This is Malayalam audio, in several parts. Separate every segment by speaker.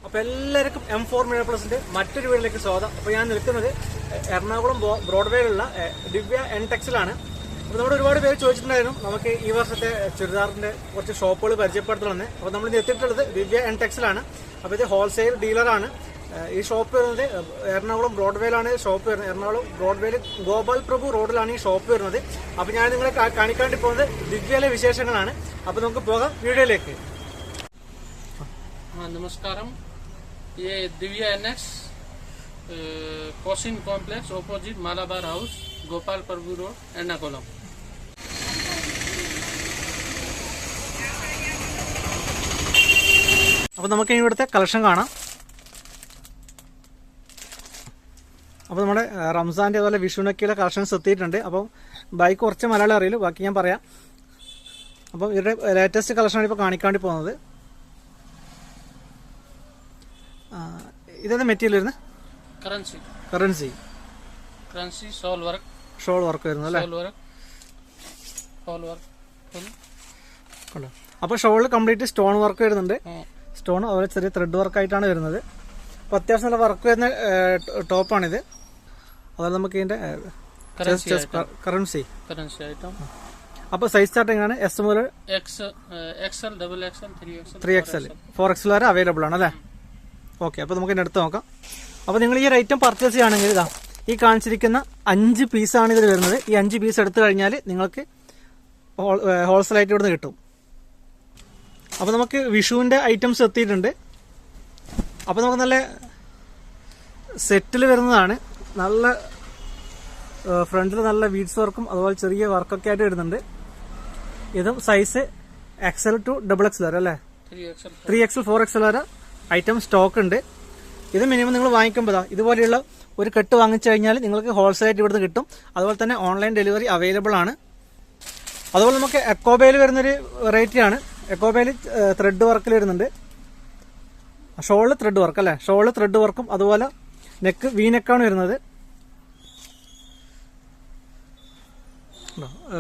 Speaker 1: അപ്പോൾ എല്ലാവർക്കും M4 Media Plusന്റെ മറ്റൊരു വീഡിയോയിലേക്ക് സ്വാഗതം. അപ്പോൾ ഞാൻ നിൽക്കുന്നത് എറണാകുളം ബ്രോഡ്വേയിലുള്ള ദിവ്യ എൻടെക്സിലാണ്. അപ്പോൾ നമ്മുടെ ഒരുപാട് പേര് ചോദിച്ചിട്ടുണ്ടായിരുന്നു നമുക്ക് ഈ വർഷത്തെ ചുരിദാറിന്റെ കുറച്ച് ഷോപ്പുകൾ പരിചയപ്പെടുത്തണമെന്ന്. അപ്പോൾ നമ്മൾ എത്തിയിട്ടുള്ളത് ദിവ്യ എൻടെക്സിലാണ്. അപ്പോൾ ഇത് ഹോൾസെയിൽ ഡീലറാണ്. ഈ ഷോപ്പ് വരുന്നത് എറണാകുളം ബ്രോഡ്വേയിലാണ് ഷോപ്പ് വരുന്നത്. എറണാകുളം ബ്രോഡ്വേയിൽ ഗോപാൽ പ്രഭു റോഡിലാണ് ഈ ഷോപ്പ് വരുന്നത്. അപ്പോൾ ഞാൻ നിങ്ങളെ കാണിക്കാണ്ടി പോകുന്നത് ദിവ്യയിലെ വിശേഷങ്ങളാണ്. അപ്പോൾ നമുക്ക് പോകാം വീഡിയോയിലേക്ക്.
Speaker 2: नमस्कारम, ये Divya NX coaching complex opposite Malabar house Gopal Prabhu road Ernakulam.
Speaker 1: അപ്പോൾ നമുക്ക് ഇവിടുത്തെ കളക്ഷൻ കാണാം. അപ്പോൾ നമ്മുടെ റംസാൻ്റെ അതുപോലെ വിഷുവിനൊക്കെയുള്ള കളക്ഷൻസ് എത്തിയിട്ടുണ്ട്. അപ്പം ബൈക്ക് കുറച്ച് മലയാളം അറിയില്ല, ബാക്കി ഞാൻ പറയാം. അപ്പം ഇവരുടെ ലേറ്റസ്റ്റ് കളക്ഷനാണ് ഇപ്പോൾ കാണിക്കാണ്ടി പോകുന്നത്. ഇതേത് മെറ്റീരിയൽ വരുന്നത്?
Speaker 2: കറൻസി
Speaker 1: ഷോൾ വർക്ക് വരുന്നത് അല്ലേ? അപ്പോൾ ഷോളിൽ കംപ്ലീറ്റ് സ്റ്റോൺ വർക്ക് വരുന്നുണ്ട്. സ്റ്റോൺ അതുപോലെ ചെറിയ ത്രെഡ് വർക്ക് ആയിട്ടാണ് വരുന്നത്. അപ്പോൾ അത്യാവശ്യം നല്ല വർക്ക് വരുന്ന ടോപ്പാണിത്. അതുപോലെ നമുക്ക് ഇതിന്റെ കറൻസി അപ്പോൾ സൈസ് സ്റ്റാർട്ടിംഗ് ആണ് S മുതൽ
Speaker 2: XL, XXL,
Speaker 1: 3XL, 4XL വരെ അവൈലബിൾ ആണ് അല്ലേ? ഓക്കെ, അപ്പോൾ നമുക്ക് എടുത്ത് നോക്കാം. അപ്പോൾ നിങ്ങൾ ഈ ഒരു ഐറ്റം പർച്ചേസ് ചെയ്യുകയാണെങ്കിൽ ഇതാ ഈ കാണിച്ചിരിക്കുന്ന 5 പീസാണ് ഇതിൽ വരുന്നത്. ഈ 5 പീസ് എടുത്തു കഴിഞ്ഞാൽ നിങ്ങൾക്ക് ഹോൾസെയിലായിട്ട് ഇവിടുന്ന് കിട്ടും. അപ്പോൾ നമുക്ക് വിഷുവിൻ്റെ ഐറ്റംസ് എത്തിയിട്ടുണ്ട്. അപ്പോൾ നമുക്ക് നല്ല സെറ്റിൽ വരുന്നതാണ്. നല്ല ഫ്രണ്ടിൽ നല്ല ബീഡ്സ് വർക്കും അതുപോലെ ചെറിയ വർക്കൊക്കെ ആയിട്ട് വരുന്നുണ്ട്. ഇതും സൈസ് XL to XXL വരെ അല്ലേ? 3XL, 4XL വരെ ഐറ്റം സ്റ്റോക്ക് ഉണ്ട്. ഇത് മിനിമം നിങ്ങൾ വാങ്ങിക്കുമ്പോൾ ഇതുപോലെയുള്ള ഒരു കെട്ട് വാങ്ങിച്ചു കഴിഞ്ഞാൽ നിങ്ങൾക്ക് ഹോൾസെയിലായിട്ട് ഇവിടുന്ന് കിട്ടും. അതുപോലെ തന്നെ ഓൺലൈൻ ഡെലിവറി അവൈലബിൾ ആണ്. അതുപോലെ നമുക്ക് എക്കോബയിൽ വരുന്നൊരു വെറൈറ്റിയാണ്. എക്കോബയിൽ ത്രെഡ് വർക്കിൽ വരുന്നുണ്ട്. ഷോളിൽ ത്രെഡ് വർക്ക് അല്ലേ? ഷോളിൽ ത്രെഡ് വർക്കും അതുപോലെ നെക്ക് നെക്കാണ് വരുന്നത്.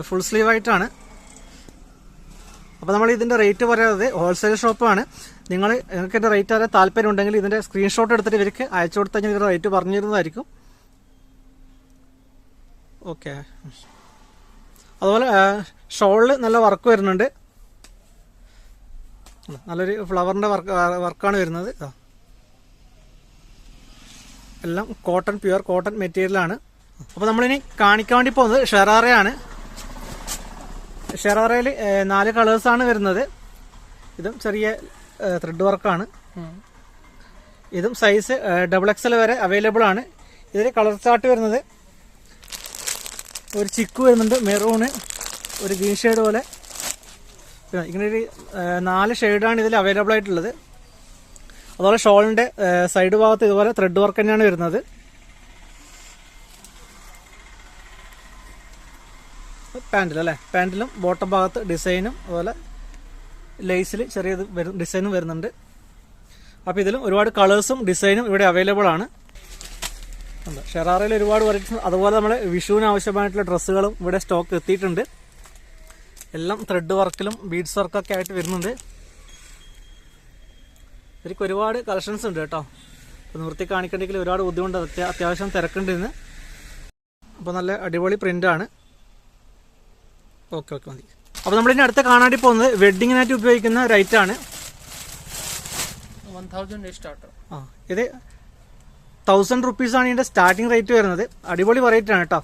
Speaker 1: ഫുൾ സ്ലീവ് ആയിട്ടാണ്. അപ്പോൾ നമ്മൾ ഇതിൻ്റെ റേറ്റ് പറയാതെ ഹോൾസെയിൽ ഷോപ്പാണ്. നിങ്ങൾക്ക് ഇതിൻ്റെ റേറ്റ് അറിയാൻ താല്പര്യം ഉണ്ടെങ്കിൽ ഇതിൻ്റെ സ്ക്രീൻഷോട്ട് എടുത്തിട്ട് ഇവർക്ക് അയച്ചു കൊടുത്താൽ ഇതിൻ്റെ റേറ്റ് പറഞ്ഞിരുന്നതായിരിക്കും. ഓക്കെ, അതുപോലെ ഷോളിൽ നല്ല വർക്ക് വരുന്നുണ്ട്. നല്ലൊരു ഫ്ലവറിൻ്റെ വർക്കാണ് വരുന്നത്. എല്ലാം കോട്ടൺ, പ്യുവർ കോട്ടൺ മെറ്റീരിയലാണ്. അപ്പോൾ നമ്മളിനി കാണിക്കാൻ വേണ്ടി പോകുന്നത് ഷെറാറയാണ്. ഷെറാറയിൽ 4 കളേഴ്സാണ് വരുന്നത്. ഇതും ചെറിയ ത്രെഡ് വർക്കാണ്. ഇതും സൈസ് XXL വരെ അവൈലബിൾ ആണ്. ഇതിൽ കളർ ചാർട്ട് വരുന്നത് ഒരു ചിക്കു വരുന്നുണ്ട്, മെറൂണ്, ഒരു ഗ്രീൻ ഷെയ്ഡ് പോലെ ഇങ്ങനെ ഒരു 4 ഷെയ്ഡാണ് ഇതിൽ അവൈലബിൾ ആയിട്ടുള്ളത്. അതുപോലെ ഷോളിൻ്റെ സൈഡ് ഭാഗത്ത് ഇതുപോലെ ത്രെഡ് വർക്ക് തന്നെയാണ് വരുന്നത്. പാൻറ്റിൽ അല്ലേ? പാൻറ്റിലും ബോട്ടം ഭാഗത്ത് ഡിസൈനും അതുപോലെ ലേസിൽ ചെറിയ ഡിസൈനും വരുന്നുണ്ട്. അപ്പോൾ ഇതിലും ഒരുപാട് കളേഴ്സും ഡിസൈനും ഇവിടെ അവൈലബിൾ ആണ്. ഷെറാറയിൽ ഒരുപാട് വെറൈറ്റീസ്, അതുപോലെ നമ്മൾ വിഷുവിന് ആവശ്യമായിട്ടുള്ള ഡ്രസ്സുകളും ഇവിടെ സ്റ്റോക്ക് എത്തിയിട്ടുണ്ട്. എല്ലാം ത്രെഡ് വർക്കിലും ബീഡ്സ് വർക്കൊക്കെ ആയിട്ട് വരുന്നുണ്ട്. ഇവർക്ക് ഒരുപാട് കളക്ഷൻസ് ഉണ്ട് കേട്ടോ. അപ്പോൾ നിർത്തി കാണിക്കണമെങ്കിൽ ഒരുപാട് ബുദ്ധിമുട്ട്, അത്യാവശ്യം തിരക്കുണ്ട് ഇന്ന്. അപ്പോൾ നല്ല അടിപൊളി പ്രിൻ്റാണ്. ഓക്കെ മതി. അപ്പോൾ നമ്മളിനി അടുത്ത് കാണാണ്ടി പോകുന്നത് വെഡ്ഡിങ്ങിനായിട്ട് ഉപയോഗിക്കുന്ന ഒരു ഐറ്റാണ്.
Speaker 2: 1000 സ്റ്റാർട്ടർ.
Speaker 1: ഇത് 1000 റുപ്പീസാണ് ഇതിൻ്റെ സ്റ്റാർട്ടിംഗ് റേറ്റ് വരുന്നത്. അടിപൊളി വെറൈറ്റി ആണ് കേട്ടോ.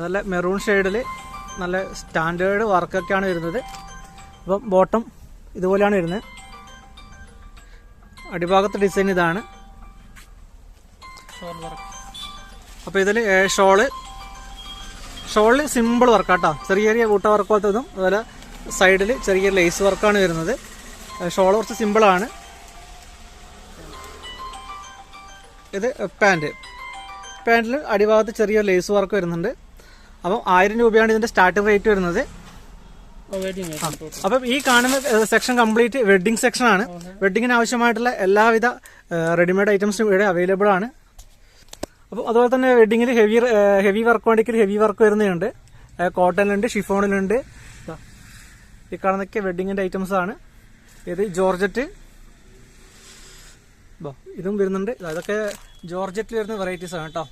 Speaker 1: നല്ല മെറൂൺ ഷെയ്ഡിൽ നല്ല സ്റ്റാൻഡേർഡ് വർക്കൊക്കെയാണ് വരുന്നത്. അപ്പം ബോട്ടം ഇതുപോലെയാണ് വരുന്നത്. അടിഭാഗത്തെ ഡിസൈൻ ഇതാണ്. അപ്പോൾ ഇതിൽ ഷോളിൽ സിമ്പിൾ വർക്കാട്ടോ. ചെറിയ ചെറിയ കൂട്ട വർക്ക് പോലത്തതും അതുപോലെ സൈഡിൽ ചെറിയ ലേസ് വർക്കാണ് വരുന്നത്. ഷോൾ കുറച്ച് സിമ്പിളാണ്. ഇത് പാൻറ്റിൽ അടിഭാഗത്ത് ചെറിയ ലേസ് വർക്ക് വരുന്നുണ്ട്. അപ്പം 1000 രൂപയാണ് ഇതിൻ്റെ സ്റ്റാർട്ടിംഗ് റേറ്റ് വരുന്നത്. അപ്പം ഈ കാണുന്ന സെക്ഷൻ കംപ്ലീറ്റ് വെഡ്ഡിംഗ് സെക്ഷനാണ്. വെഡ്ഡിങ്ങിന് ആവശ്യമായിട്ടുള്ള എല്ലാവിധ റെഡിമെയ്ഡ് ഐറ്റംസും ഇവിടെ അവൈലബിൾ ആണ്. അപ്പോൾ അതുപോലെ തന്നെ വെഡ്ഡിങ്ങിൽ ഹെവി വർക്ക് വേണ്ടിക്ക് ഹെവി വർക്ക് വരുന്നുണ്ട്. കോട്ടണിലുണ്ട്, ഷിഫോണിലുണ്ട്. ഈ കാണുന്നൊക്കെ വെഡ്ഡിങ്ങിൻ്റെ ഐറ്റംസ് ആണ്. ഇത് ജോർജറ്റ് ഇതും വരുന്നുണ്ട്. അതൊക്കെ ജോർജറ്റിൽ വരുന്ന വെറൈറ്റീസ് ആണ് കേട്ടോ.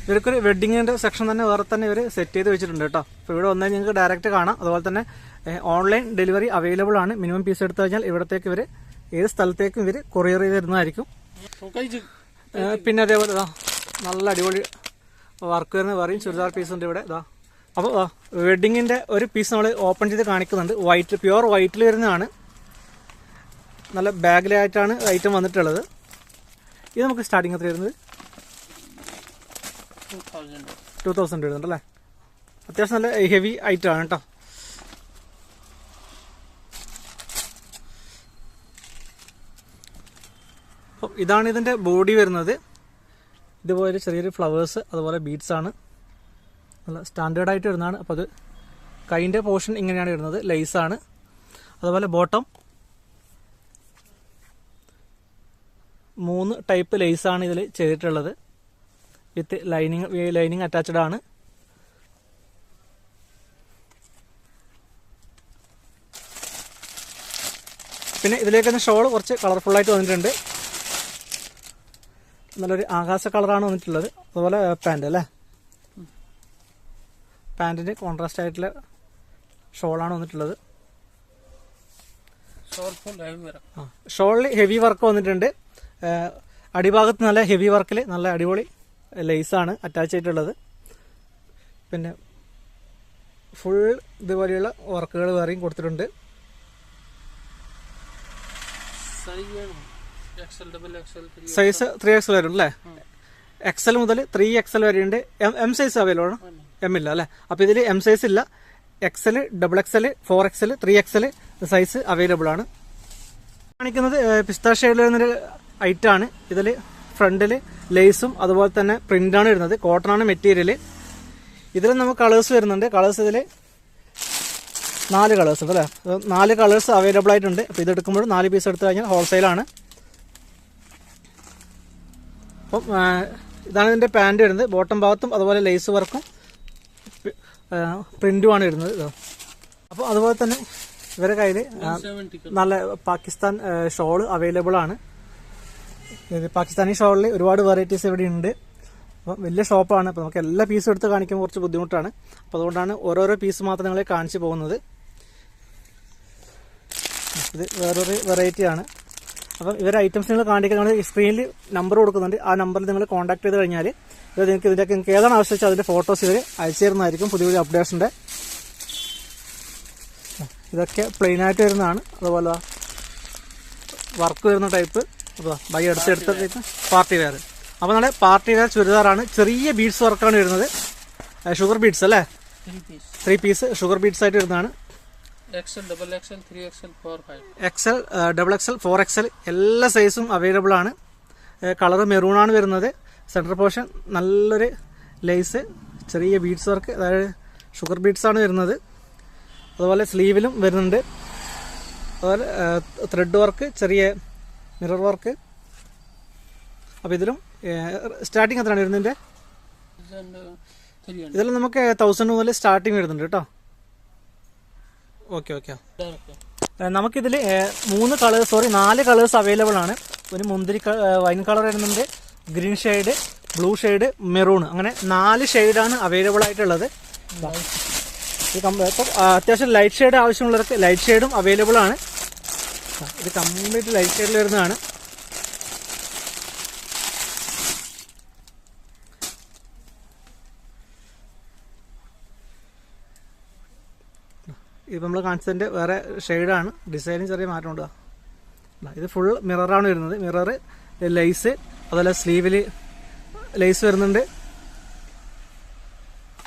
Speaker 1: ഇവർക്കൊരു വെഡ്ഡിങ്ങിൻ്റെ സെക്ഷൻ തന്നെ വേറെ തന്നെ ഇവർ സെറ്റ് ചെയ്ത് വെച്ചിട്ടുണ്ട് കേട്ടോ. അപ്പോൾ ഇവിടെ വന്നാൽ നിങ്ങൾക്ക് ഡയറക്റ്റ് കാണാം. അതുപോലെ തന്നെ ഓൺലൈൻ ഡെലിവറി അവൈലബിൾ ആണ്. മിനിമം പീസ് എടുത്തു കഴിഞ്ഞാൽ ഇവിടത്തേക്ക് ഇവർ ഏത് സ്ഥലത്തേക്കും ഇവർ കൊറിയർ ചെയ്ത് തരുന്നതായിരിക്കും. പിന്നെ അതേപോലെ നല്ല അടിപൊളി വർക്ക് വരുന്ന പറയും ചുരിദാർ പീസ് ഉണ്ട് ഇവിടെ. അപ്പോൾ വെഡ്ഡിങ്ങിൻ്റെ ഒരു പീസ് നമ്മൾ ഓപ്പൺ ചെയ്ത് കാണിക്കുന്നുണ്ട്. വൈറ്റ്, പ്യുവർ വൈറ്റിൽ വരുന്നതാണ്. നല്ല ബാഗിലായിട്ടാണ് ഐറ്റം വന്നിട്ടുള്ളത്. ഇത് നമുക്ക് സ്റ്റാർട്ടിങ് എത്ര വരുന്നത്? 2000 വരുന്നുണ്ട് അല്ലേ. അത്യാവശ്യം നല്ല ഹെവി ഐറ്റം ആണ് കേട്ടോ. അപ്പോൾ ഇതാണ് ഇതിൻ്റെ ബോഡി വരുന്നത്. ഇതുപോലെ ചെറിയൊരു ഫ്ലവേഴ്സ് അതുപോലെ ബീഡ്സ് ആണ്. നല്ല സ്റ്റാൻഡേർഡ് ആയിട്ട് വരുന്നതാണ്. അപ്പോൾ അത് കൈൻ്റെ പോർഷൻ ഇങ്ങനെയാണ് വരുന്നത്. ലേസാണ്. അതുപോലെ ബോട്ടം 3 ടൈപ്പ് ലേസാണ് ഇതിൽ ചെയ്തിട്ടുള്ളത്. വിത്ത് ലൈനിങ് അറ്റാച്ച്ഡ് ആണ്. പിന്നെ ഇതിലേക്ക് തന്നെ ഷോൾ കുറച്ച് കളർഫുള്ളായിട്ട് വന്നിട്ടുണ്ട്. നല്ലൊരു ആകാശ കളറാണ് വന്നിട്ടുള്ളത്. അതുപോലെ പാൻറ് അല്ലേ, പാൻറ്റിന് കോൺട്രാസ്റ്റ് ആയിട്ടുള്ള ഷോളാണ് വന്നിട്ടുള്ളത്. ഷോളിൽ ഹെവി വർക്ക് വന്നിട്ടുണ്ട്. അടിഭാഗത്ത് നല്ല ഹെവി വർക്കിൽ നല്ല അടിപൊളി ലേസാണ് അറ്റാച്ച് ചെയ്തിട്ടുള്ളത്. പിന്നെ ഫുൾ ഇതുപോലെയുള്ള വർക്കുകൾ വേറെയും കൊടുത്തിട്ടുണ്ട്. സൈസ് 3XL വരും അല്ലേ. XL മുതൽ 3XL വരെയുണ്ട്. എം സൈസ് അവൈലബിൾ ആണ്. എം ഇല്ല അല്ലേ. അപ്പോൾ ഇതിൽ എം സൈസ് ഇല്ല. XL, XXL, 4XL, 3XL size available ആണ്. കാണിക്കുന്നത് പിസ്ത ഷെയ്ഡിൽ വരുന്നൊരു ഐറ്റം ആണ്. ഇതിൽ ഫ്രണ്ടിൽ ലേസും അതുപോലെ തന്നെ പ്രിന്റാണ് വരുന്നത്. കോട്ടൺ ആണ് മെറ്റീരിയൽ. ഇതിൽ നമുക്ക് കളേഴ്സ് വരുന്നുണ്ട്. കളേഴ്സ് ഇതിൽ 4 കളേഴ്സ് ഉണ്ട് അല്ലേ. 4 കളേഴ്സ് അവൈലബിൾ ആയിട്ടുണ്ട്. അപ്പോൾ ഇതെടുക്കുമ്പോൾ 4 പീസ് എടുത്തു കഴിഞ്ഞാൽ ഹോൾസെയിലാണ്. അപ്പം ഇതാണ് ഇതിൻ്റെ പാൻറ് വരുന്നത്. ബോട്ടം ഭാഗത്തും അതുപോലെ ലേസ് വർക്കും പ്രിന്റുമാണ് വരുന്നത്. അപ്പോൾ അതുപോലെ തന്നെ ഇവരുടെ കയ്യിൽ നല്ല പാകിസ്ഥാൻ ഷോൾ അവൈലബിൾ ആണ്. പാകിസ്ഥാനി ഷോളിൽ ഒരുപാട് വെറൈറ്റീസ് ഇവിടെ ഉണ്ട്. അപ്പം വലിയ ഷോപ്പാണ്. അപ്പോൾ നമുക്ക് എല്ലാ പീസും എടുത്ത് കാണിക്കാൻ കുറച്ച് ബുദ്ധിമുട്ടാണ്. അപ്പോൾ അതുകൊണ്ടാണ് ഓരോരോ പീസ് മാത്രം നിങ്ങളെ കാണിച്ചു പോകുന്നത്. ഇത് വേറൊരു വെറൈറ്റിയാണ്. അപ്പം ഇവരുടെ ഐറ്റംസ് നിങ്ങൾ കാണിക്കാൻ സ്ക്രീനിൽ നമ്പർ കൊടുക്കുന്നുണ്ട്. ആ നമ്പറിൽ നിങ്ങൾ കോൺടാക്ട് ചെയ്ത് കഴിഞ്ഞാൽ ഇത് നിങ്ങൾക്ക് ഏതാണ് ആവശ്യമിച്ചാൽ അതിൻ്റെ ഫോട്ടോസ് ഇവർ അയച്ചു തരുന്നതായിരിക്കും. പുതിയ പുതിയ അപ്ഡേഷൻ്റെ ഇതൊക്കെ പ്ലെയിൻ ആയിട്ട് വരുന്നതാണ്. അതുപോലെ വർക്ക് വരുന്ന ടൈപ്പ്. അപ്പോൾ ബൈ എടുത്ത ടൈപ്പ് പാർട്ടി വെയർ. അപ്പോൾ നമ്മുടെ പാർട്ടി വെയർ ചുരിദാറാണ്. ചെറിയ ബീഡ്സ് വർക്കാണ് വരുന്നത്. ഷുഗർ ബീഡ്സ് അല്ലേ. 3 പീസ് ഷുഗർ ബീഡ്സ് ആയിട്ട് വരുന്നതാണ്.
Speaker 2: XL, XXL, 3XL, 4, 5.
Speaker 1: XL, XXL, 4XL എല്ലാ സൈസും അവൈലബിൾ ആണ്. കളർ മെറൂണാണ് വരുന്നത്. സെൻറ്റർ പോർഷൻ നല്ലൊരു ലേസ്, ചെറിയ ബീഡ്സ് വർക്ക്, അതായത് ഷുഗർ ബീഡ്സാണ് വരുന്നത്. അതുപോലെ സ്ലീവിലും വരുന്നുണ്ട്. അതുപോലെ ത്രെഡ് വർക്ക്, ചെറിയ മിറർ വർക്ക്. അപ്പോൾ ഇതിലും സ്റ്റാർട്ടിങ് എത്രയാണ് വരുന്നതിൻ്റെ? ഇതിൽ നമുക്ക് 1000 മുതൽ സ്റ്റാർട്ടിങ് വരുന്നുണ്ട് കേട്ടോ. ഓക്കെ. നമുക്കിതിൽ 4 കളേഴ്സ് അവൈലബിൾ ആണ്. ഒരു മുന്തിരി വൈൻ കളർ വരുന്നുണ്ട്, green shade, blue shade, maroon, അങ്ങനെ 4 ഷെയ്ഡാണ് അവൈലബിൾ ആയിട്ടുള്ളത്. ഇപ്പം അത്യാവശ്യം ലൈറ്റ് ഷെയ്ഡ് ആവശ്യമുള്ളവർക്ക് ലൈറ്റ് ഷെയ്ഡും അവൈലബിൾ ആണ്. ഇത് കംപ്ലീറ്റ് ലൈറ്റ് ഷെയ്ഡിൽ വരുന്നതാണ്. ഇത് നമ്മൾ കാണിച്ചതിൻ്റെ വേറെ ഷെയ്ഡാണ്. ഡിസൈനും ചെറിയ മാറ്റം ഉണ്ട്. ഇത് ഫുൾ മിററാണ് വരുന്നത്. മിറർ, ലേസ്, അതുപോലെ സ്ലീവിൽ ലേസ് വരുന്നുണ്ട്.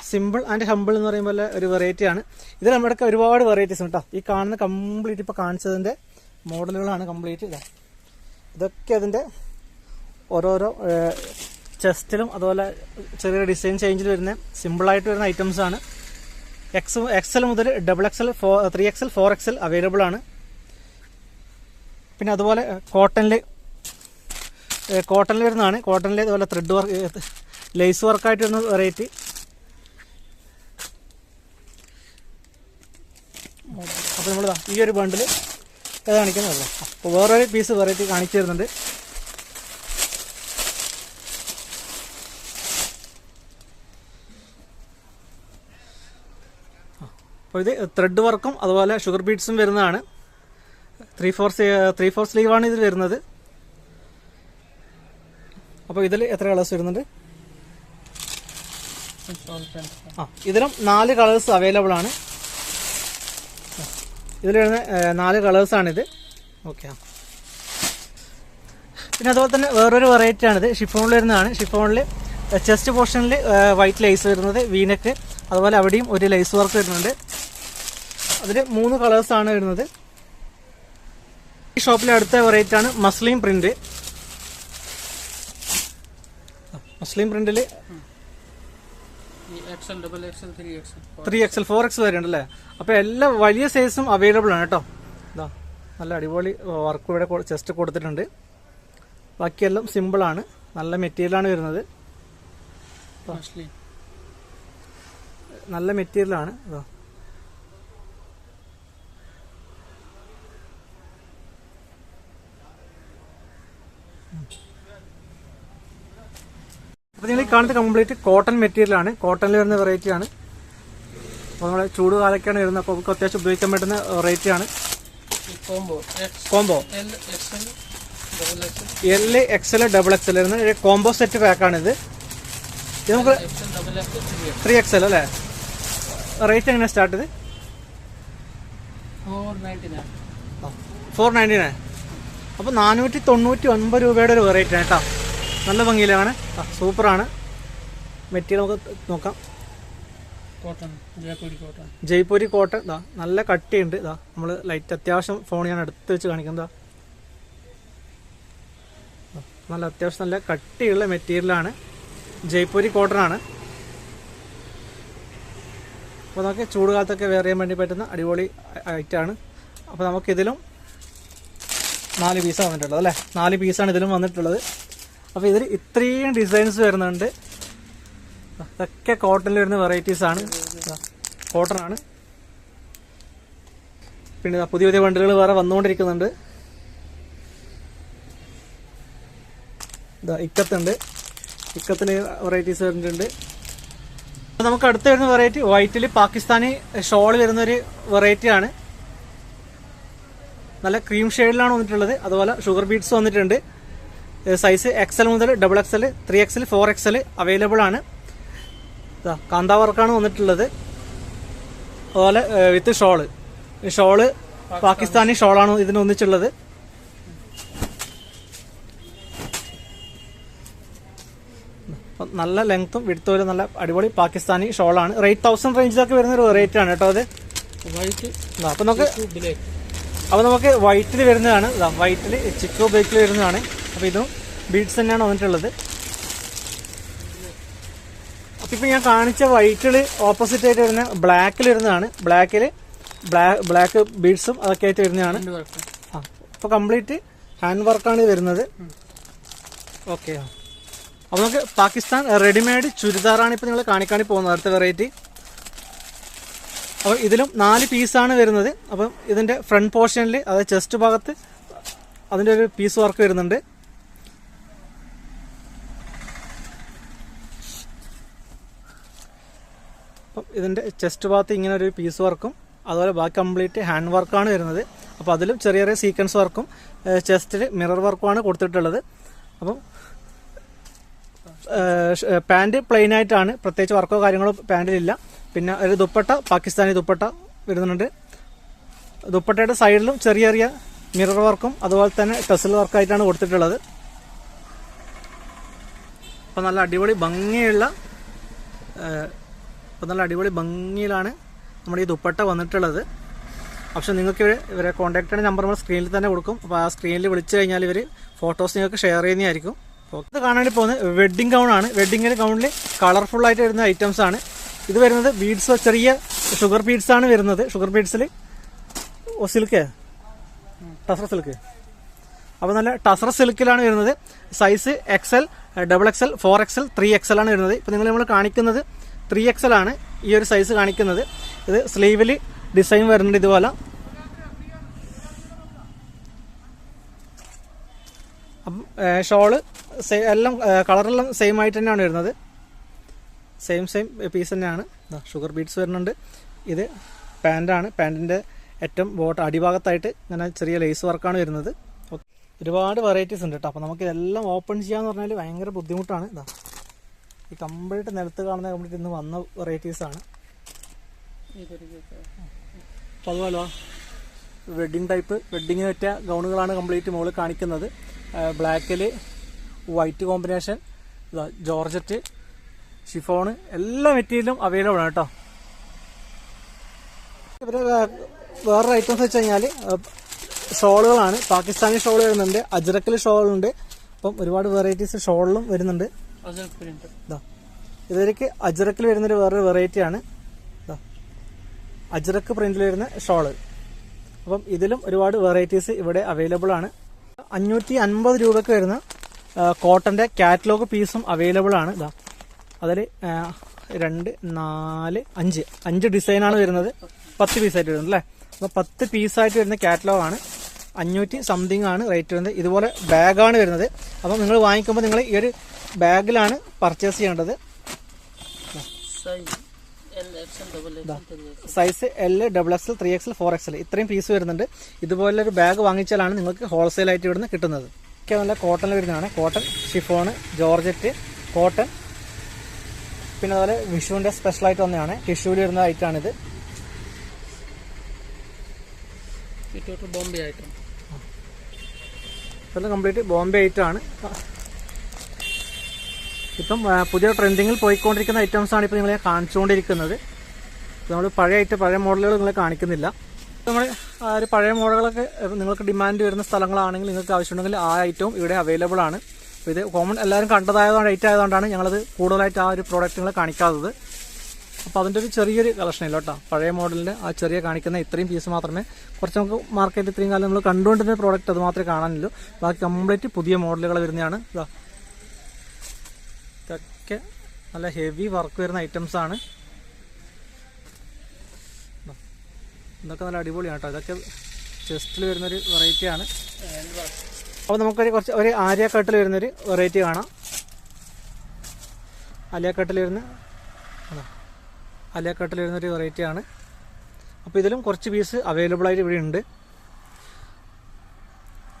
Speaker 1: സിമ്പിൾ ആൻഡ് ഹമ്പിൾ എന്ന് പറയുമ്പോൾ ഒരു വെറൈറ്റിയാണ്. ഇത് നമ്മുടെ ഒരുപാട് വെറൈറ്റീസ് ഉണ്ട് കേട്ടോ. ഈ കാണുന്ന കംപ്ലീറ്റ് ഇപ്പോൾ കാണിച്ചതിൻ്റെ മോഡലുകളാണ് കംപ്ലീറ്റ്. ഇതൊക്കെ അതിൻ്റെ ഓരോരോ ചെസ്റ്റിലും അതുപോലെ ചെറിയ ഡിസൈൻ ചേഞ്ചിൽ വരുന്ന സിമ്പിളായിട്ട് വരുന്ന ഐറ്റംസാണ്. XL മുതൽ XXL, 3XL, 4XL അവൈലബിൾ ആണ്. പിന്നെ അതുപോലെ കോട്ടണിൽ വരുന്നതാണ്. കോട്ടണിൽ അതുപോലെ ത്രെഡ് വർക്ക്, ലേസ് വർക്കായിട്ട് വരുന്ന വെറൈറ്റി. അപ്പോൾ നമ്മളിതാ ഈ ഒരു ബണ്ടിൽ ഇത് കാണിക്കുന്നതല്ലോ. അപ്പോൾ വേറൊരു പീസ് വെറൈറ്റി കാണിച്ചു തരുന്നുണ്ട്. അപ്പോൾ ഇത് ത്രെഡ് വർക്കും അതുപോലെ ഷുഗർ ബീഡ്സും വരുന്നതാണ്. 3/4 സ്ലീവാണ് ഇത് വരുന്നത്. അപ്പോൾ ഇതിൽ എത്ര കളേഴ്സ് വരുന്നുണ്ട്? ഇതിലും 4 കളേഴ്സ് അവൈലബിൾ ആണ്. ഇതിൽ വരുന്ന 4 കളേഴ്സാണിത്. ഓക്കെ. പിന്നെ അതുപോലെ തന്നെ വേറൊരു വെറൈറ്റി ആണിത്. ഷിഫോണിൽ വരുന്നതാണ്. ഷിഫോണിൽ ചെസ്റ്റ് പോർഷനിൽ വൈറ്റ് ലേസ് വരുന്നത്, വീനക്ക്, അതുപോലെ അവിടെയും ഒരു ലേസ് വർക്ക് വരുന്നുണ്ട്. അതിൽ 3 കളേഴ്സാണ് വരുന്നത്. ഈ ഷോപ്പിലെ അടുത്ത വെറൈറ്റി ആണ് മസ്ലിം print. മസ്ലിം പ്രിന്റിൽ
Speaker 2: XL, XXL, 3XL,
Speaker 1: 3XL 4XL വരെ ഉണ്ടല്ലേ. അപ്പോൾ എല്ലാ വലിയ സൈസും അവൈലബിൾ ആണ് കേട്ടോ. ഇതാ നല്ല അടിപൊളി വർക്ക് ഇവിടെ ചെസ്റ്റ് കൊടുത്തിട്ടുണ്ട്. ബാക്കിയെല്ലാം സിമ്പിളാണ്. നല്ല മെറ്റീരിയലാണ് വരുന്നത്. നല്ല മെറ്റീരിയലാണ്. ഇതാ അപ്പോൾ നിങ്ങൾ ഈ കാണുന്നത് കംപ്ലീറ്റ് കോട്ടൺ മെറ്റീരിയലാണ്. കോട്ടണിൽ വരുന്ന വെറൈറ്റിയാണ്. അപ്പോൾ നമ്മുടെ ചൂട് കാലൊക്കെയാണ് വരുന്നത്. അപ്പോൾ നമുക്ക് അത്യാവശ്യം ഉപയോഗിക്കാൻ പറ്റുന്ന വെറൈറ്റിയാണ്. കോംബോ L, XL, XXL വരുന്ന ഒരു കോംബോ സെറ്റ് പാക്കാണിത്. ഇത് നമുക്ക് 3XL അല്ലേ? റേറ്റ് എങ്ങനെയാണ് സ്റ്റാർട്ട് ചെയ്ത്? 499. അപ്പോൾ 499 രൂപയുടെ ഒരു വെറൈറ്റി ആണ് കേട്ടോ. നല്ല ഭംഗിയിലാണ്. സൂപ്പറാണ്. മെറ്റീരിയൽ നമുക്ക് നോക്കാം. ജയ്പൂരി കോട്ടൺ. ഇതാ നല്ല കട്ടിയുണ്ട്. ഇതാ നമ്മൾ ലൈറ്റ് അത്യാവശ്യം ഫോൺ ഞാൻ എടുത്ത് വെച്ച് കാണിക്കുന്നത്. നല്ല അത്യാവശ്യം നല്ല കട്ടിയുള്ള മെറ്റീരിയലാണ്. ജയ്പൂരി കോട്ടൺ ആണ്. അപ്പോൾ നമുക്ക് ചൂട് കാലത്തൊക്കെ വെയർ ചെയ്യാൻ വേണ്ടി പറ്റുന്ന അടിപൊളി ഐറ്റമാണ്. അപ്പോൾ നമുക്കിതിലും 4 പീസാണ് വന്നിട്ടുള്ളത് അല്ലേ? 4 പീസാണ് ഇതിലും വന്നിട്ടുള്ളത്. അപ്പോൾ ഇതിൽ ഇത്രയും ഡിസൈൻസ് വരുന്നുണ്ട്. ഇതൊക്കെ കോട്ടണിൽ വരുന്ന വെറൈറ്റീസാണ്. കോട്ടൺ ആണ്. പിന്നെ പുതിയ പുതിയ ബണ്ടിലുകൾ വേറെ വന്നുകൊണ്ടിരിക്കുന്നുണ്ട്. ഇക്കത്തുണ്ട്. ഇക്കത്തിൽ വെറൈറ്റീസ് വരുന്നുണ്ട്. അപ്പോൾ നമുക്ക് അടുത്ത് വരുന്ന വെറൈറ്റി വൈറ്റിൽ പാകിസ്ഥാനി ഷോൾ വരുന്നൊരു വെറൈറ്റിയാണ്. നല്ല ക്രീം ഷെയ്ഡിലാണ് വന്നിട്ടുള്ളത്. അതുപോലെ ഷുഗർ ബീഡ്സ് വന്നിട്ടുണ്ട്. സൈസ് XL മുതൽ XXL, 3XL, 4XL അവൈലബിൾ ആണ്. കാന്താ വർക്കാണ് വന്നിട്ടുള്ളത്. അതുപോലെ വിത്ത് ഷോള് പാകിസ്ഥാനി ഷോളാണ് ഇതിന് ഒന്നിച്ചുള്ളത്. നല്ല ലെങ്ത്തും വിടുത്തോലും നല്ല അടിപൊളി പാകിസ്ഥാനി ഷോളാണ്. റേറ്റ് 1000 റേഞ്ചിലൊക്കെ വരുന്ന ഒരു റേറ്റ് ആണ് കേട്ടോ അത്. അപ്പോൾ നമുക്ക് വൈറ്റിൽ വരുന്നതാണ്. വൈറ്റിൽ ചിക്കോ ബേക്കിൽ വരുന്നതാണ്. അപ്പോൾ ഇതും ബീഡ്സ് തന്നെയാണ് വന്നിട്ടുള്ളത്. അപ്പോൾ ഇപ്പോൾ ഞാൻ കാണിച്ച വൈറ്റിൽ ഓപ്പോസിറ്റ് ആയിട്ട് വരുന്ന ബ്ലാക്കിൽ വരുന്നതാണ്. ബ്ലാക്ക് ബീഡ്സും അതൊക്കെ ആയിട്ട് വരുന്നതാണ്. അപ്പോൾ കംപ്ലീറ്റ് ഹാൻഡ് വർക്കാണ് വരുന്നത്. ഓക്കെ. അപ്പോൾ നമുക്ക് പാകിസ്ഥാൻ റെഡിമെയ്ഡ് ചുരിദാറാണ് ഇപ്പോൾ നിങ്ങൾ കാണിക്കാണി പോകുന്നത് അടുത്ത വെറൈറ്റി. അപ്പോൾ ഇതിലും 4 പീസാണ് വരുന്നത്. അപ്പം ഇതിൻ്റെ ഫ്രണ്ട് പോർഷനിൽ അതായത് ചെസ്റ്റ് ഭാഗത്ത് അതിൻ്റെ ഒരു പീസ് വർക്ക് വരുന്നുണ്ട്. അപ്പം ഇതിൻ്റെ ചെസ്റ്റ് ഭാഗത്ത് ഇങ്ങനെ ഒരു പീസ് വർക്കും അതുപോലെ ബാക്കി കംപ്ലീറ്റ് ഹാൻഡ് വർക്കാണ് വരുന്നത്. അപ്പോൾ അതിലും ചെറിയ ചെറിയ സീക്വൻസ് വർക്കും ചെസ്റ്റിൽ മിറർ വർക്കുമാണ് കൊടുത്തിട്ടുള്ളത്. അപ്പം പാൻറ് പ്ലെയിൻ ആയിട്ടാണ്. പ്രത്യേകിച്ച് വർക്കോ കാര്യങ്ങളോ പാൻറ്റിലില്ല. പിന്നെ ഒരു ദുപ്പട്ട, പാകിസ്ഥാനി ദുപ്പട്ട വരുന്നുണ്ട്. ദുപ്പട്ടയുടെ സൈഡിലും ചെറിയ ചെറിയ മിറർ വർക്കും അതുപോലെ തന്നെ ടെസൽ വർക്കായിട്ടാണ് കൊടുത്തിട്ടുള്ളത്. അപ്പോൾ നല്ല അടിപൊളി ഭംഗിയിലാണ് നമ്മുടെ ഈ ദുപ്പട്ട വന്നിട്ടുള്ളത്. പക്ഷെ നിങ്ങൾക്ക് ഇവരെ കോൺടാക്ട് ചെയ്യുന്ന നമ്പർ നമ്മൾ സ്ക്രീനിൽ തന്നെ കൊടുക്കും. അപ്പോൾ ആ സ്ക്രീനിൽ വിളിച്ചു കഴിഞ്ഞാൽ ഇവർ ഫോട്ടോസ് നിങ്ങൾക്ക് ഷെയർ ചെയ്യുന്നതായിരിക്കും. ഇത് കാണാൻ പോകുന്നത് വെഡ്ഡിംഗ് ഗൗൺ ആണ്. വെഡ്ഡിംഗ് ഗൗണിൽ കളർഫുൾ ആയിട്ട് വരുന്ന ഐറ്റംസ് ആണ്. ഇത് വരുന്നത് ബീഡ്സ്, ചെറിയ ഷുഗർ ബീഡ്സ് ആണ് വരുന്നത്. ഷുഗർ ബീഡ്സിൽ സിൽക്ക്, ടസർ സിൽക്ക്. അപ്പോൾ നല്ല ടസർ സിൽക്കിലാണ് വരുന്നത്. Size XL, XXL, 4XL, 3XL ആണ് വരുന്നത്. ഇപ്പോൾ നമ്മൾ കാണിക്കുന്നത് 3XL ആണ് ഈ ഒരു സൈസ് കാണിക്കുന്നത്. ഇത് സ്ലീവിൽ ഡിസൈൻ വരുന്നുണ്ട് ഇതുപോലെ. അപ്പം ഷോള് എല്ലാം കളറെല്ലാം സെയിം ആയിട്ട് തന്നെയാണ് വരുന്നത്. സെയിം പീസ് തന്നെയാണ്. ഷുഗർ ബീഡ്സ് വരുന്നുണ്ട്. ഇത് പാൻറ്റാണ്. പാൻറ്റിൻ്റെ ഏറ്റവും അടിഭാഗത്തായിട്ട് ഇങ്ങനെ ചെറിയ ലേസ് വർക്കാണ് വരുന്നത്. ഒരുപാട് വെറൈറ്റീസ് ഉണ്ട് കേട്ടോ. അപ്പോൾ നമുക്ക് ഇതെല്ലാം ഓപ്പൺ ചെയ്യാന്ന് പറഞ്ഞാൽ ഭയങ്കര ബുദ്ധിമുട്ടാണ്. ഇതാ ഈ കംപ്ലീറ്റ് നിലത്ത് കാണുന്ന കംപ്ലീറ്റ് ഇന്ന് വന്ന വെറൈറ്റീസാണ്. അപ്പോൾ അതുപോലെ വെഡ്ഡിങ് ടൈപ്പ് വെഡ്ഡിങ്ങിന് പറ്റിയ ഗൗണുകളാണ് കംപ്ലീറ്റ് മുകളിൽ കാണിക്കുന്നത്. ബ്ലാക്കിൽ വൈറ്റ് കോമ്പിനേഷൻ, ജോർജറ്റ്, ഷിഫോണ്, എല്ലാ മെറ്റീരിയലും അവൈലബിൾ ആണ് കേട്ടോ. ഇവരെ വേറൊരു ഐറ്റംസ് വെച്ച് കഴിഞ്ഞാൽ ഷോളുകളാണ്. പാകിസ്ഥാനി ഷോൾ വരുന്നുണ്ട്, അജ്രക്കിൽ ഷോളുണ്ട്. അപ്പം ഒരുപാട് വെറൈറ്റീസ് ഷോളിലും വരുന്നുണ്ട്. ഇതിലേക്ക് അജ്രക്കിൽ വരുന്നൊരു വേറൊരു വെറൈറ്റിയാണ് അജ്രക്ക് പ്രിന്റിൽ വരുന്ന ഷോള്. അപ്പം ഇതിലും ഒരുപാട് വെറൈറ്റീസ് ഇവിടെ അവൈലബിൾ ആണ്. 550 രൂപയ്ക്ക് വരുന്ന കോട്ടന്റെ കാറ്റലോഗ് പീസും അവൈലബിൾ ആണ്. ഇതാ അതിൽ 2, 4, 5 ഡിസൈനാണ് വരുന്നത്. 10 പീസായിട്ട് വരുന്നത് അല്ലേ. അപ്പോൾ 10 പീസായിട്ട് വരുന്ന കാറ്റലോഗാണ്. 500 സംതിങ് ആണ് റേറ്റ് വരുന്നത്. ഇതുപോലെ ബാഗാണ് വരുന്നത്. അപ്പം നിങ്ങൾ വാങ്ങിക്കുമ്പോൾ നിങ്ങൾ ഈ ഒരു ബാഗിലാണ് പർച്ചേസ് ചെയ്യേണ്ടത്. Size L, XXL, 3XL, 4XL ഇത്രയും പീസ് വരുന്നുണ്ട്. ഇതുപോലൊരു ബാഗ് വാങ്ങിച്ചാലാണ് നിങ്ങൾക്ക് ഹോൾസെയിൽ ആയിട്ട് ഇവിടുന്ന് കിട്ടുന്നത്. ഒക്കെ നല്ല കോട്ടണിൽ വരുന്നതാണ്. കോട്ടൺ, ഷിഫോണ്, ജോർജറ്റ്, കോട്ടൺ, പിന്നെ അതുപോലെ വിഷുവിൻ്റെ സ്പെഷ്യലായിട്ട് വന്നതാണ്. ടിഷ്യൂവിൽ വരുന്ന ഐറ്റമാണിത്.
Speaker 2: ബോംബെ ഐറ്റം
Speaker 1: ഇതെല്ലാം കംപ്ലീറ്റ് ബോംബെ ഐറ്റമാണ്. ഇപ്പം പുതിയ ട്രെൻഡിങ്ങിൽ പോയിക്കൊണ്ടിരിക്കുന്ന ഐറ്റംസാണ് ഇപ്പോൾ നിങ്ങളെ കാണിച്ചുകൊണ്ടിരിക്കുന്നത്. നമ്മൾ പഴയ മോഡലുകൾ നിങ്ങളെ കാണിക്കുന്നില്ല. നമ്മൾ ഒരു പഴയ മോഡലുകളൊക്കെ നിങ്ങൾക്ക് ഡിമാൻഡ് വരുന്ന സ്ഥലങ്ങളാണെങ്കിൽ നിങ്ങൾക്ക് ആവശ്യമുണ്ടെങ്കിൽ ആ ഐറ്റവും ഇവിടെ അവൈലബിൾ ആണ്. അപ്പോൾ ഇത് കോമൺ എല്ലാവരും കണ്ടതായതുകൊണ്ട് ഐറ്റം ആയതുകൊണ്ടാണ് ഞങ്ങളത് കൂടുതലായിട്ട് ആ ഒരു പ്രോഡക്റ്റുകൾ കാണിക്കാത്തത്. അപ്പോൾ അതിൻ്റെ ഒരു ചെറിയൊരു കളക്ഷൻ ഇല്ല കേട്ടോ. പഴയ മോഡലിൻ്റെ ആ ചെറിയ കാണിക്കുന്ന ഇത്രയും പീസ് മാത്രമേ കുറച്ച് നമുക്ക് മാർക്കറ്റിൽ ഇത്രയും കാലം നമ്മൾ കണ്ടുകൊണ്ടിരുന്ന പ്രോഡക്റ്റ് അത് മാത്രമേ കാണാനുള്ളൂ. ബാക്കി കംപ്ലീറ്റ് പുതിയ മോഡലുകൾ വരുന്നതാണ്. ഇതൊക്കെ നല്ല ഹെവി വർക്ക് വരുന്ന ഐറ്റംസ് ആണ്. ഇതൊക്കെ നല്ല അടിപൊളിയാണ് കേട്ടോ. ഇതൊക്കെ ചെസ്റ്റിൽ വരുന്നൊരു വെറൈറ്റിയാണ്. അപ്പോൾ നമുക്കൊരു ഒരു ആര്യ കട്ടിൽ വരുന്നൊരു വെറൈറ്റി കാണാം. ആലിയ കട്ടിൽ വരുന്നൊരു വെറൈറ്റിയാണ്. അപ്പോൾ ഇതിലും കുറച്ച് പീസ് അവൈലബിൾ ആയിട്ട് ഇവിടെ ഉണ്ട്.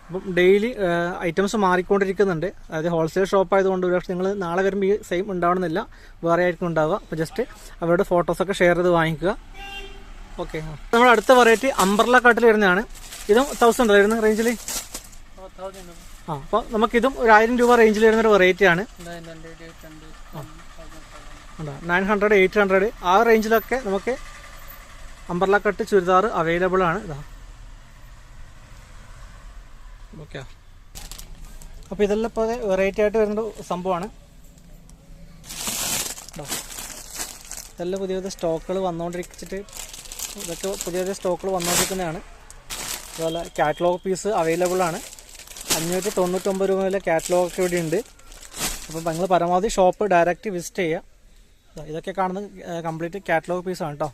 Speaker 1: അപ്പം ഡെയിലി ഐറ്റംസ് മാറിക്കൊണ്ടിരിക്കുന്നുണ്ട്. അതായത് ഹോൾസെയിൽ ഷോപ്പ് ആയതുകൊണ്ട് ഒരു പക്ഷേ നിങ്ങൾ നാളെ വരുമ്പോൾ ഈ സെയിം ഉണ്ടാവണമെന്നില്ല, വേറെ ആയിരിക്കും ഉണ്ടാവുക. അപ്പോൾ ജസ്റ്റ് അവരുടെ ഫോട്ടോസൊക്കെ ഷെയർ ചെയ്ത് വാങ്ങിക്കുക. ഓക്കെ. നമ്മുടെ അടുത്ത വെറൈറ്റി അംബ്രല്ല കട്ടിൽ വരുന്നതാണ്. ഇതും 1000 വരുന്ന റേഞ്ചിൽ. അപ്പോൾ നമുക്കിതും ഒരു 1000 രൂപ റേഞ്ചിൽ വരുന്നൊരു വെറൈറ്റിയാണ്. 900, 800 ആ റേഞ്ചിലൊക്കെ നമുക്ക് അംബ്രല്ല കട്ട് ചുരിദാർ അവൈലബിൾ ആണ്. ഇതാ ഓക്കെ. അപ്പോൾ ഇതെല്ലാം ഇപ്പോൾ വെറൈറ്റി ആയിട്ട് വരുന്ന സംഭവമാണ്. ഇതെല്ലാം പുതിയ പുതിയ സ്റ്റോക്കുകൾ വന്നുകൊണ്ടിരിച്ചിട്ട് ഇതൊക്കെ പുതിയ പുതിയ സ്റ്റോക്കുകൾ വന്നുകൊണ്ടിരിക്കുന്നതാണ്. അതുപോലെ കാറ്റലോഗ് പീസ് അവൈലബിൾ ആണ്. 599 രൂപ മുതൽ കാറ്റലോഗ് ഒക്കെ ഇവിടെ ഉണ്ട്. അപ്പോൾ നിങ്ങൾ പരമാവധി ഷോപ്പ് ഡയറക്റ്റ് വിസിറ്റ് ചെയ്യുക. ഇതൊക്കെ കാണുന്നത് കംപ്ലീറ്റ് കാറ്റലോഗ് പീസാണ് കേട്ടോ.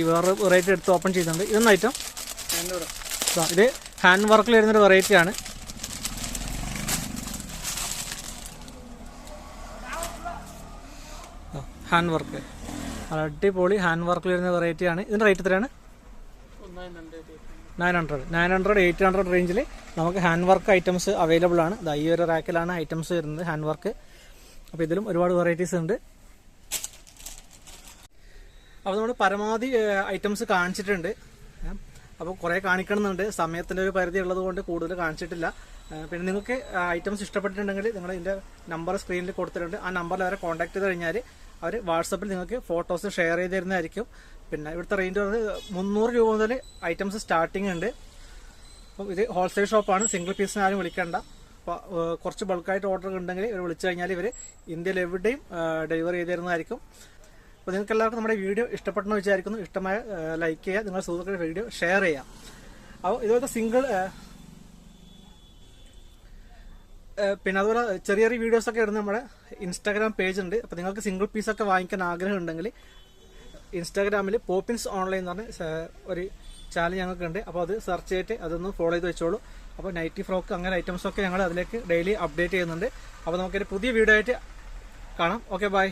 Speaker 1: വേറെ വെറൈറ്റി എടുത്ത് ഓപ്പൺ ചെയ്തിട്ടുണ്ട്. ഇതൊന്നും ഐറ്റം ഇത് ഹാൻഡ് വർക്കിൽ വരുന്നൊരു വെറൈറ്റിയാണ്. ഹാൻഡ് വർക്ക് അടിപൊളി ഹാൻഡ് വർക്കിൽ വരുന്ന വെറൈറ്റിയാണ്. ഇതിൻ്റെ റേറ്റ് എത്രയാണ്? 900, 800 റേഞ്ചിൽ നമുക്ക് ഹാൻഡ് വർക്ക് ഐറ്റംസ് അവൈലബിൾ ആണ്. ഈ ഒരു റാക്കിലാണ് ഐറ്റംസ് വരുന്നത് ഹാൻഡ് വർക്ക്. അപ്പോൾ ഇതിലും ഒരുപാട് വെറൈറ്റീസ് ഉണ്ട്. അപ്പോൾ നമ്മൾ പരമാവധി ഐറ്റംസ് കാണിച്ചിട്ടുണ്ട്. അപ്പോൾ കുറേ കാണിക്കണമെന്നുണ്ട്, സമയത്തിൻ്റെ ഒരു പരിധി ഉള്ളത് കൊണ്ട് കൂടുതൽ കാണിച്ചിട്ടില്ല. പിന്നെ നിങ്ങൾക്ക് ഐറ്റംസ് ഇഷ്ടപ്പെട്ടിട്ടുണ്ടെങ്കിൽ നിങ്ങൾ ഇതിൻ്റെ നമ്പർ സ്ക്രീനിൽ കൊടുത്തിട്ടുണ്ട്. ആ നമ്പറിൽ അവരെ കോൺടാക്ട് ചെയ്ത് കഴിഞ്ഞാൽ അവർ വാട്സപ്പിൽ നിങ്ങൾക്ക് ഫോട്ടോസ് ഷെയർ ചെയ്ത് തരുന്നതായിരിക്കും. പിന്നെ ഇവിടുത്തെ റേഞ്ച് പറഞ്ഞത് 300 രൂപ മുതൽ ഐറ്റംസ് സ്റ്റാർട്ടിങ് ഉണ്ട്. അപ്പം ഇത് ഹോൾസെയിൽ ഷോപ്പാണ്, സിംഗിൾ പീസിന് ആരും വിളിക്കേണ്ട. അപ്പോൾ കുറച്ച് ബൾക്കായിട്ട് ഓർഡർ ഉണ്ടെങ്കിൽ ഇവർ വിളിച്ചു കഴിഞ്ഞാൽ ഇവർ ഇന്ത്യയിൽ എവിടെയും ഡെലിവറി ചെയ്ത് തരുന്നതായിരിക്കും. അപ്പോൾ നിങ്ങൾക്ക് എല്ലാവർക്കും നമ്മുടെ വീഡിയോ ഇഷ്ടപ്പെട്ടെന്ന് വിചാരിക്കുന്നു. ഇഷ്ടമായ ലൈക്ക് ചെയ്യുക, നിങ്ങളുടെ സുഹൃത്തുക്കളുടെ വീഡിയോ ഷെയർ ചെയ്യുക. അപ്പോൾ ഇതുപോലത്തെ സിംഗിൾ പിന്നെ അതുപോലെ ചെറിയ ചെറിയ വീഡിയോസ് ഒക്കെ ഇടുന്ന നമ്മുടെ ഇൻസ്റ്റാഗ്രാം പേജ് ഉണ്ട്. അപ്പോൾ നിങ്ങൾക്ക് സിംഗിൾ പീസൊക്കെ വാങ്ങിക്കാൻ ആഗ്രഹം ഉണ്ടെങ്കിൽ ഇൻസ്റ്റാഗ്രാമിൽ പോപ്പിൻസ് ഓൺലൈൻ എന്ന് പറഞ്ഞ ഒരു ചാനൽ ഞങ്ങൾക്കുണ്ട്. അപ്പോൾ അത് സെർച്ച് ചെയ്തിട്ട് അതൊന്ന് ഫോളോ ചെയ്ത് വെച്ചോളൂ. അപ്പോൾ നൈറ്റി ഫ്രോക്ക് അങ്ങനെ ഐറ്റംസൊക്കെ ഞങ്ങൾ അതിലേക്ക് ഡെയിലി അപ്ഡേറ്റ് ചെയ്യുന്നുണ്ട്. അപ്പോൾ നമുക്കൊരു പുതിയ വീഡിയോ ആയിട്ട് കാണാം. Okay, by.